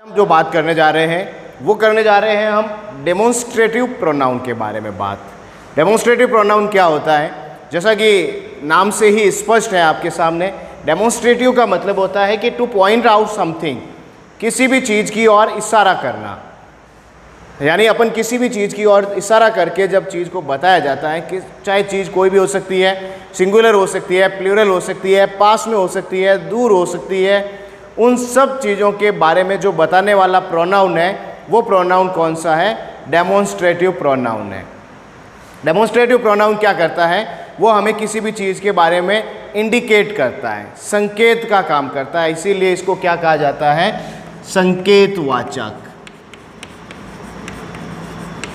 हम जो बात करने जा रहे हैं वो करने जा रहे हैं हम डेमोन्स्ट्रेटिव प्रोनाउन के बारे में बात। डेमोन्स्ट्रेटिव प्रोनाउन क्या होता है? जैसा कि नाम से ही स्पष्ट है आपके सामने, डेमोन्स्ट्रेटिव का मतलब होता है कि टू पॉइंट आउट समथिंग, किसी भी चीज़ की ओर इशारा करना। यानी अपन किसी भी चीज़ की ओर इशारा करके जब चीज़ को बताया जाता है कि चाहे चीज़ कोई भी हो सकती है, सिंगुलर हो सकती है, प्लूरल हो सकती है, पास में हो सकती है, दूर हो सकती है, उन सब चीज़ों के बारे में जो बताने वाला प्रोनाउन है वो प्रोनाउन कौन सा है? डेमोन्स्ट्रेटिव प्रोनाउन है। डेमोन्स्ट्रेटिव प्रोनाउन क्या करता है? वो हमें किसी भी चीज़ के बारे में इंडिकेट करता है, संकेत का काम करता है। इसीलिए इसको क्या कहा जाता है? संकेतवाचक।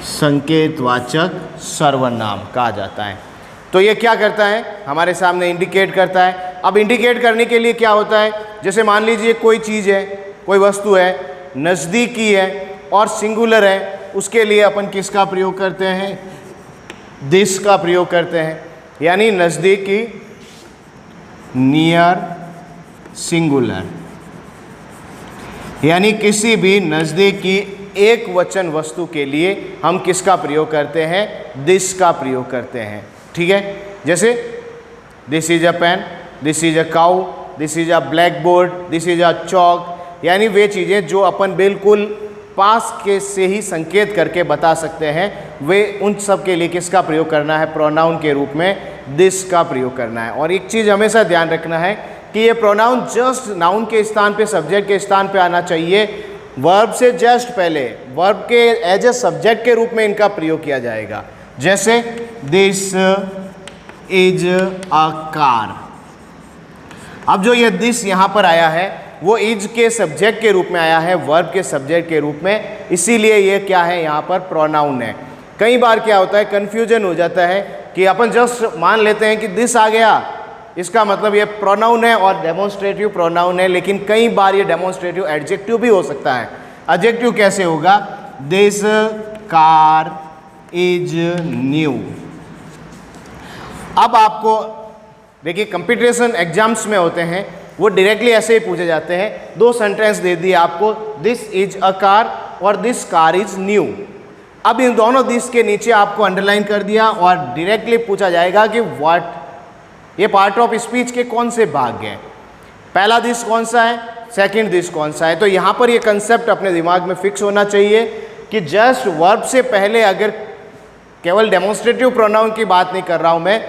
संकेतवाचक सर्वनाम कहा जाता है। तो ये क्या करता है? हमारे सामने इंडिकेट करता है। अब इंडिकेट करने के लिए क्या होता है? जैसे मान लीजिए कोई चीज़ है, कोई वस्तु है, नज़दीकी है और सिंगुलर है, उसके लिए अपन किसका प्रयोग करते हैं? दिस का प्रयोग करते हैं। यानी नज़दीकी, नियर, सिंगुलर, यानी किसी भी नज़दीकी एक वचन वस्तु के लिए हम किसका प्रयोग करते हैं? दिस का प्रयोग करते हैं। ठीक है, जैसे this is a pen, this is a cow, this is a black board, this is a chalk. यानी वे चीज़ें जो अपन बिल्कुल पास के से ही संकेत करके बता सकते हैं, वे उन सब के लिए किसका प्रयोग करना है? प्रोनाउन के रूप में दिस का प्रयोग करना है। और एक चीज़ हमेशा ध्यान रखना है कि ये प्रोनाउन जस्ट नाउन के स्थान पे, सब्जेक्ट के स्थान पे आना चाहिए। वर्ब से जस्ट पहले वर्ब के एज ए सब्जेक्ट के रूप में इनका प्रयोग किया जाएगा। जैसे दिस इज अ कार। अब जो ये दिस यहाँ पर आया है वो इज के सब्जेक्ट के रूप में आया है, वर्ब के सब्जेक्ट के रूप में, इसीलिए ये क्या है? यहाँ पर प्रोनाउन है। कई बार क्या होता है, कन्फ्यूजन हो जाता है कि अपन जस्ट मान लेते हैं कि दिस आ गया, इसका मतलब ये प्रोनाउन है और डेमोन्स्ट्रेटिव प्रोनाउन है। लेकिन कई बार ये डेमोन्स्ट्रेटिव एडजेक्टिव भी हो सकता है। एडजेक्टिव कैसे होगा? This car is new. अब आपको देखिए, कंपटीशन एग्जाम्स में होते हैं वो डायरेक्टली ऐसे ही पूछे जाते हैं। दो सेंटेंस दे दिए आपको, दिस इज अ कार और दिस कार इज न्यू। अब इन दोनों दिस के नीचे आपको अंडरलाइन कर दिया और डायरेक्टली पूछा जाएगा कि व्हाट, ये पार्ट ऑफ स्पीच के कौन से भाग हैं? पहला दिस कौन सा है, सेकंड दिस कौन सा है? तो यहाँ पर ये कंसेप्ट अपने दिमाग में फिक्स होना चाहिए कि जस्ट वर्ब से पहले, अगर केवल डेमोन्स्ट्रेटिव प्रोनाउन की बात नहीं कर रहा हूँ मैं,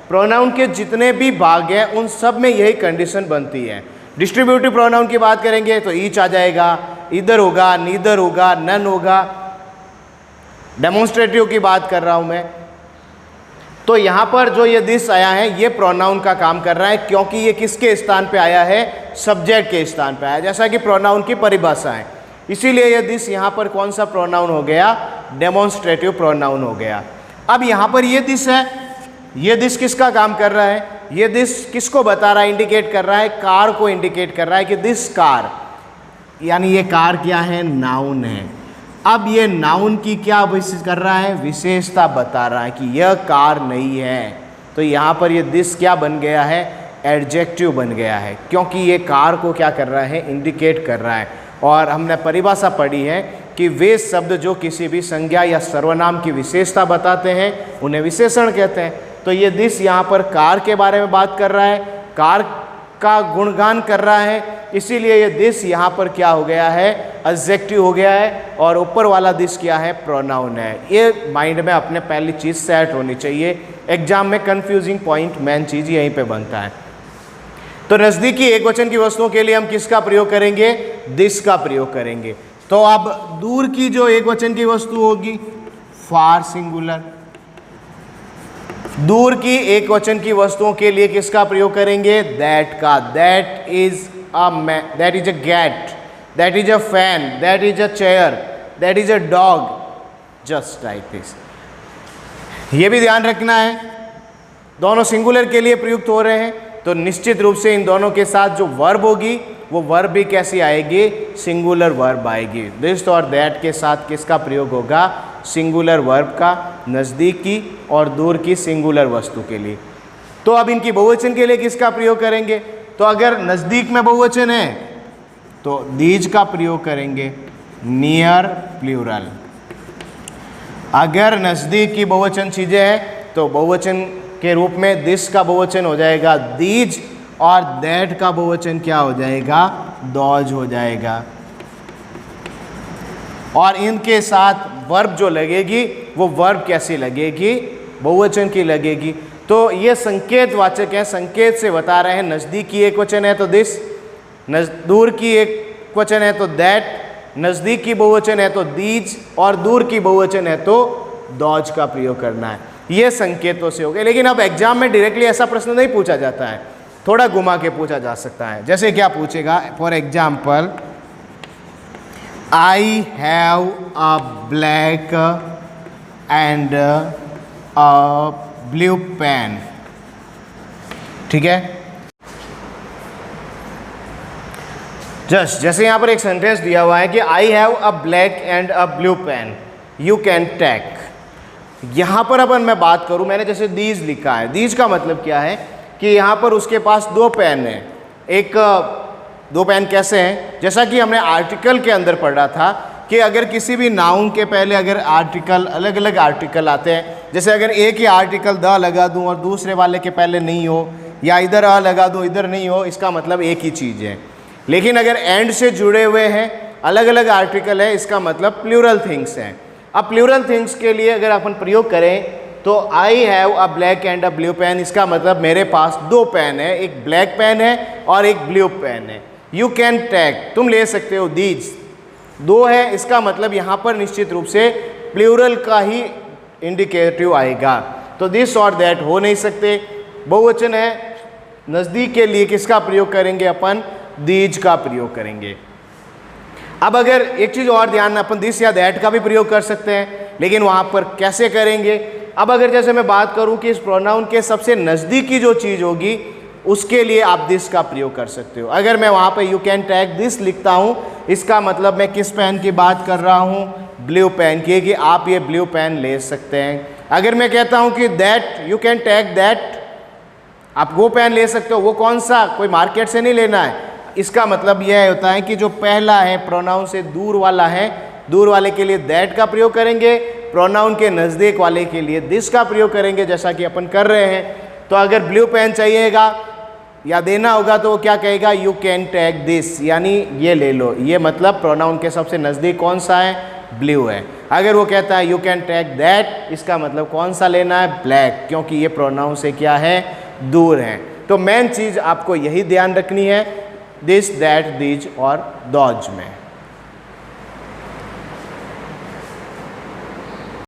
प्रोनाउन के जितने भी भाग हैं उन सब में यही कंडीशन बनती है। डिस्ट्रीब्यूटिव प्रोनाउन की बात करेंगे तो ईच आ जाएगा, इधर होगा, नीदर होगा, नन होगा। डेमोन्स्ट्रेटिव की बात कर रहा हूँ मैं, तो यहाँ पर जो ये दिस आया है ये प्रोनाउन का काम कर रहा है, क्योंकि ये किसके स्थान पे आया है? सब्जेक्ट के स्थान पे आया, जैसा कि प्रोनाउन की परिभाषा है। इसीलिए ये दिस यहाँ पर कौन सा प्रोनाउन हो गया? डेमोन्स्ट्रेटिव प्रोनाउन हो गया। अब यहाँ पर ये दिस है, ये दिस किसका काम कर रहा है? ये दिस किसको बता रहा है? इंडिकेट कर रहा है, कार को इंडिकेट कर रहा है कि दिस कार, यानी ये कार क्या है? नाउन है। अब ये नाउन की क्या कर रहा है? विशेषता बता रहा है कि यह कार नहीं है। तो यहाँ पर ये दिस क्या बन गया है? एडजेक्टिव बन गया है, क्योंकि ये कार को क्या कर रहा है? इंडिकेट कर रहा है। और हमने परिभाषा पढ़ी है कि वे शब्द जो किसी भी संज्ञा या सर्वनाम की विशेषता बताते हैं उन्हें विशेषण कहते हैं। तो ये दिस यहाँ पर कार के बारे में बात कर रहा है, कार का गुणगान कर रहा है, इसीलिए ये दिस यहाँ पर क्या हो गया है? एडजेक्टिव हो गया है। और ऊपर वाला दिस क्या है? प्रोनाउन है। ये माइंड में अपने पहली चीज़ सेट होनी चाहिए। एग्जाम में कंफ्यूजिंग पॉइंट, मेन चीज़ यहीं पे बनता है। तो नज़दीकी एक वचन की वस्तुओं के लिए हम किसका प्रयोग करेंगे? दिस का प्रयोग करेंगे। तो अब दूर की जो एक वचन की वस्तु होगी, फार सिंगुलर। दूर की एक वचन की वस्तुओं के लिए किसका प्रयोग करेंगे? दैट का। That is a man, that is a gate, that is a fan, that is a chair, that is a dog, just like this. ये भी ध्यान रखना है, दोनों सिंगुलर के लिए प्रयुक्त हो रहे हैं, तो निश्चित रूप से इन दोनों के साथ जो वर्ब होगी वो वर्ब भी कैसी आएगी? सिंगुलर वर्ब आएगी। दिस और दैट के साथ किसका प्रयोग होगा? सिंगुलर वर्ब का, नज़दीकी और दूर की सिंगुलर वस्तु के लिए। तो अब इनकी बहुवचन के लिए किसका प्रयोग करेंगे? तो अगर नज़दीक में बहुवचन है तो दीज का प्रयोग करेंगे, नियर प्लूरल। अगर नज़दीक की बहुवचन चीज़ें हैं तो बहुवचन के रूप में दिस का बहुवचन हो जाएगा दीज, और दैट का बहुवचन क्या हो जाएगा, दॉज हो जाएगा। और इनके साथ वर्ब जो लगेगी वो वर्ब कैसी लगेगी, बहुवचन की लगेगी। तो ये संकेत वाचक है, संकेत से बता रहे हैं नज़दीक की एक वचन है तो दिस, दूर की एक वचन है तो दैट, नज़दीक की बहुवचन है तो दीज, और दूर की बहुवचन है तो दॉज का प्रयोग करना है। ये संकेतों से हो गए। लेकिन अब एग्जाम में डायरेक्टली ऐसा प्रश्न नहीं पूछा जाता है, थोड़ा घुमा के पूछा जा सकता है। जैसे क्या पूछेगा, for example, I have a black and a blue pen. ठीक है, जैसे यहाँ पर एक सेंटेंस दिया हुआ है कि I have a black and a blue pen, you can take. यहाँ पर अपन मैं बात करूँ, मैंने जैसे दीज लिखा है, दीज का मतलब क्या है कि यहाँ पर उसके पास दो पेन हैं। एक दो पेन कैसे हैं, जैसा कि हमने आर्टिकल के अंदर पढ़ा था कि अगर किसी भी नाउन के पहले अगर आर्टिकल, अलग अलग आर्टिकल आते हैं, जैसे अगर एक ही आर्टिकल द लगा दूं और दूसरे वाले के पहले नहीं हो, या इधर अ लगा दूं इधर नहीं हो, इसका मतलब एक ही चीज़ है। लेकिन अगर एंड से जुड़े हुए हैं, अलग अलग आर्टिकल है, इसका मतलब प्लूरल थिंग्स हैं। अब प्लूरल थिंग्स के लिए अगर अपन प्रयोग करें तो I have a black and a blue pen, इसका मतलब मेरे पास दो पेन है, एक ब्लैक पेन है और एक ब्लू पेन है। यू कैन टेक, तुम ले सकते हो, दीज दो है, इसका मतलब यहाँ पर निश्चित रूप से प्लूरल का ही इंडिकेटिव आएगा। तो दिस और दैट हो नहीं सकते। बहुवचन है, नज़दीक के लिए किसका प्रयोग करेंगे अपन, दीज का प्रयोग करेंगे। अब अगर एक चीज़ और ध्यान, अपन दिस या दैट का भी प्रयोग कर सकते हैं, लेकिन वहाँ पर कैसे करेंगे। अब अगर जैसे मैं बात करूँ कि इस प्रोनाउन के सबसे नज़दीकी जो चीज़ होगी उसके लिए आप दिस का प्रयोग कर सकते हो। अगर मैं वहाँ पे यू कैन टेक दिस लिखता हूँ, इसका मतलब मैं किस पेन की बात कर रहा हूँ, ब्लू पेन की, कि आप ये ब्लू पेन ले सकते हैं। अगर मैं कहता हूँ कि that, you can take that, आप वो पेन ले सकते हो, वो कौन सा, कोई मार्केट से नहीं लेना है, इसका मतलब यह होता है कि जो पहला है प्रोनाउन से दूर वाला है, दूर वाले के लिए दैट का प्रयोग करेंगे, प्रोनाउन के नज़दीक वाले के लिए दिस का प्रयोग करेंगे, जैसा कि अपन कर रहे हैं। तो अगर ब्लू पेन चाहिएगा या देना होगा तो वो क्या कहेगा, यू कैन टेक दिस, यानी ये ले लो। ये मतलब प्रोनाउन के सबसे नज़दीक कौन सा है, ब्लू है। अगर वो कहता है यू कैन टेक दैट, इसका मतलब कौन सा लेना है, ब्लैक, क्योंकि ये प्रोनाउन से क्या है, दूर है। तो मेन चीज़ आपको यही ध्यान रखनी है, दिस, दैट, दीज और दॉज में।